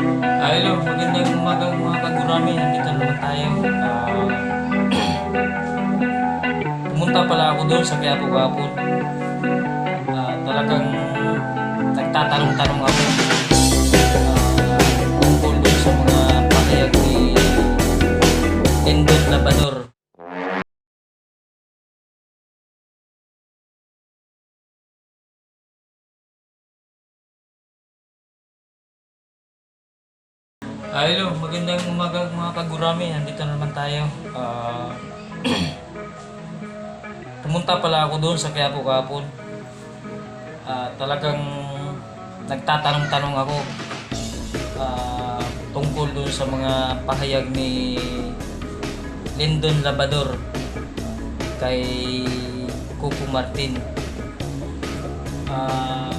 Hello, magandang umaga mga kagurami. Nandito naman tayo. Pumunta pala ako doon sa Quiapo kahapon. Talagang nagtatanong-tanong ako tungkol doon sa mga pahayag ni Endon Labrador. Hello, magandang umaga mga kagurami. Nandito naman tayo. Pumunta pala ako doon sa Quiapo kahapon. Talagang nagtatanong-tanong ako tungkol doon sa mga pahayag ni Lyndon Labrador kay Coco Martin.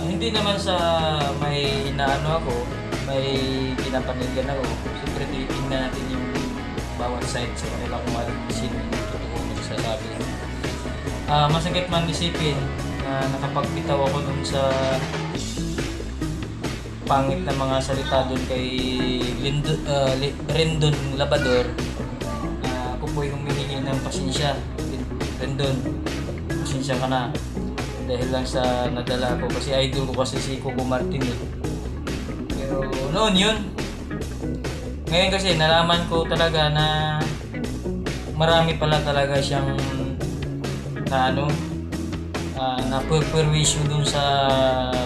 Hindi naman sa may inaano ako, may pinapanigan ako. Siyempre titingnan natin yung bawat side sa kanila kung sino yung totoo nagsasabi. Masakit man isipin na nakapagpitaw ako dun sa pangit na mga salita dun kay Rendon Labrador. Ako po'y humihingi ng pasensya. Rendon, pasensya ka na dahil lang sa nadala ko, kasi idol ko kasi si Coco Martin eh. Pero noon yun. Ngayon kasi nalaman ko talaga na marami pala talaga siyang na perwisyo dun sa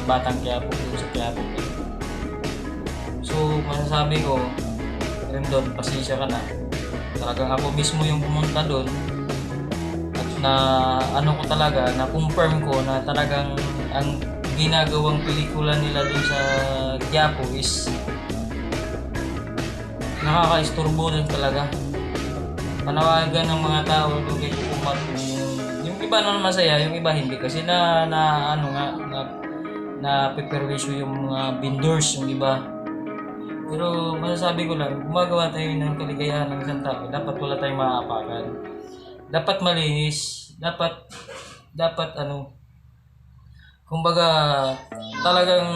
Batang Quiapo, dun sa Quiapo. So masasabi ko, Rendon, pasensya ka na. Talagang ako mismo yung pumunta dun at na ko talaga, na confirm ko na talagang ang ginagawang pelikula nila dun sa Quiapo is nakaka-isturbo din talaga. Panawagan ng mga tao doon kay Coco Martin. Yung iba naman masaya, yung iba hindi, kasi na peperwisyo yung mga vendors, yung iba. Pero masasabi ko lang, gumagawa tayo ng kaligayahan ng isang tao, dapat wala tayong maaapakan. Dapat malinis, dapat kumbaga talagang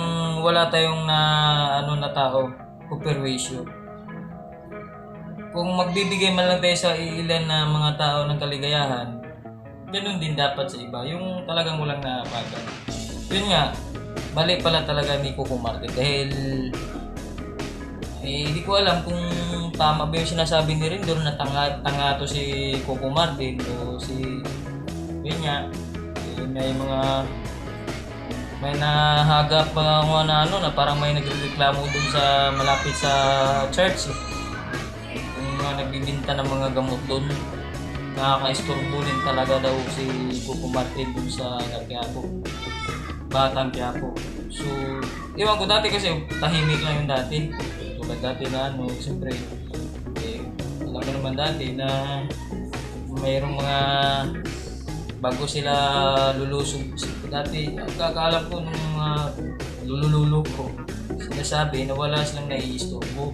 wala tayong na tao, peperwisyo. Kung magbibigay man lang tayo sa ilan na mga tao ng kaligayahan, ganun din dapat sa iba, yung talagang walang naapagan. Yun nga, mali pala talaga ni Coco Martin dahil hindi ko alam kung tama ba yung sinasabi ni Rendon na tanga to si Coco Martin o si yun nga, may nahagap pa na na parang may nagreklamo dun sa malapit sa church nagbibinta ng mga gamot doon. Nakaka-isturbo din talaga daw si Coco Martin doon sa Quiapo, Batang Quiapo. So, iwan ko dati kasi tahimik lang yung dati. Tulad dati na siyempre, alam mo naman dati na mayroong mga bago sila lulusog. Dati, kakalam ko ng mga lulululo ko, sinasabi na wala silang naiisturbo.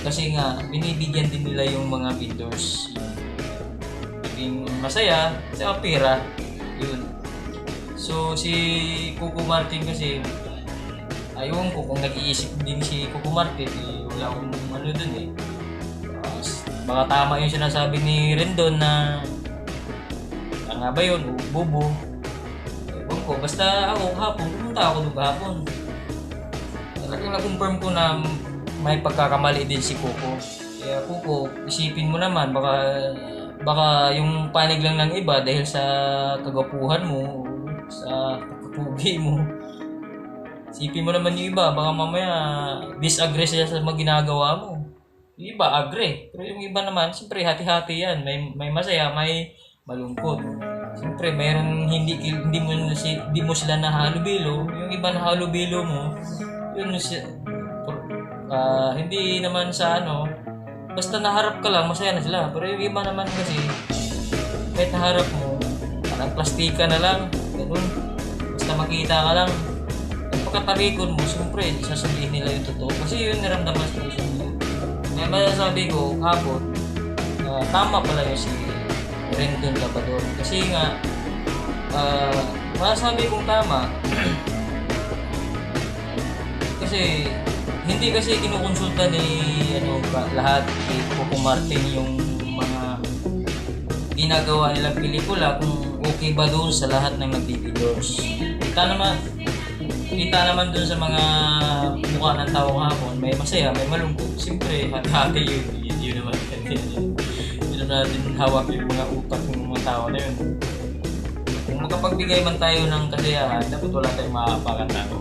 Kasi nga, binibigyan din nila yung mga vendors. Naging masaya sa pera. Yun. So, si Coco Martin kasi, ayaw ko kung nag-iisip din si Coco Martin, wala akong dun eh. Baka tama yung sinasabi ni Rendon na nga ba yun, bobo. Ewan ko, basta ako hapon, pumunta ako doon kahapon. Talagang na-confirm ko na may pagkakamali din si Coco. Kaya Coco, isipin mo naman, baka yung panig lang ng iba dahil sa kagapuhan mo, sa kapugi mo. Isipin mo naman yung iba, baka mamaya disagree sila sa mga ginagawa mo. Yung iba, agree. Pero yung iba naman, siyempre hati-hati yan. May masaya, may malungkot. Siyempre, mayroong hindi mo sila nahalubilo. Yung iba nahalubilo mo, yun hindi naman sa basta naharap ka lang, masaya na sila. Pero yung iba naman kasi, kahit naharap mo, parang plastika na lang, ganun. Basta makita ka lang. Pagkatalikod mo, siyempre, sasabihin nila yung totoo. Kasi yun naramdaman sa puso nila. Kaya masasabi ko, hapon, tama pala yung si Rendon Labrador. Kasi nga, masasabi kong tama, kasi hindi kasi kinukonsulta ni lahat ni Coco Martin yung mga ginagawa nilang pelikula kung okay ba doon sa lahat ng nagdi-endorse. Kita naman doon sa mga mukha ng taong hapon, may masaya, may malungkot. Siyempre, hati-hati yun. Yun naman. Yun natin hawak yung mga utak ng mga tao na yun. Kung makapagbigay man tayo ng kasiyahan, dapat wala tayong maapakan tao.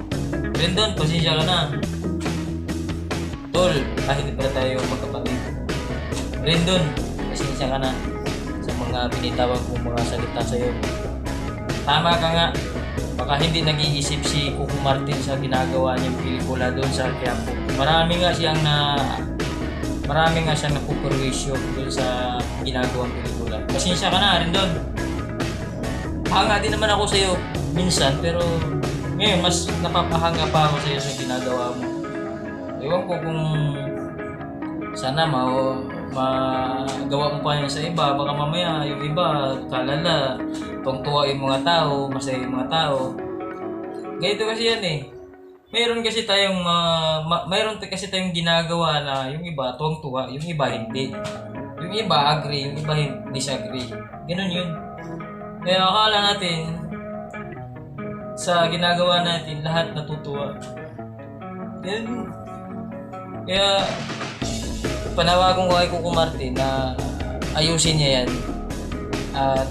Rendon, pasensya ka na. Tol, kahit hindi pala tayo magkapatid. Rendon, pasensya ka na sa mga binitawag kong mga salita sa'yo. Tama ka nga. Baka hindi nag-iisip si Coco Martin sa ginagawa niyang pelikula doon sa Quiapo. Marami nga siyang napuperwisyo doon sa ginagawang pelikula. Pasensya ka na rin doon. Hanga din naman ako sa'yo minsan, pero ngayon mas napapahanga pa ako sa'yo sa ginagawa mo. Ewan ko kung sana magawa mo pa yan sa iba. Baka mamaya yung iba kalala, tuwang-tuwa yung mga tao, masaya yung mga tao. Ganito kasi yan eh. Mayroon kasi tayong ginagawa na yung iba tuwang-tuwa, yung iba hindi. Yung iba agree, yung iba disagree. Ganun yun. Kaya akala natin sa ginagawa natin lahat natutuwa. Yan. Kaya panawagan ko kay Coco Martin na ayusin niya yan at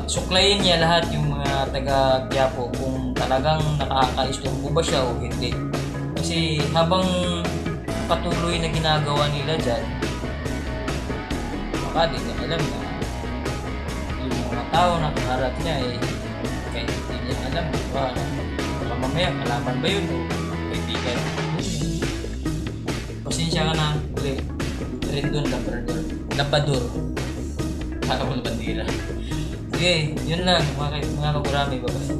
suklayin niya lahat yung mga taga Quiapo kung talagang nakaka-istorbo ba siya o hindi. Kasi habang patuloy na ginagawa nila dyan, baka di niya alam na yung mga tao na kaharap niya kahit hindi niya alam, baka mamaya kalaman ba yun o kaibigan. Pasensya ka na uli. Rendon Labrador. Kaka mo na bandira. Sige, yun lang mga kakurami. Bye-bye.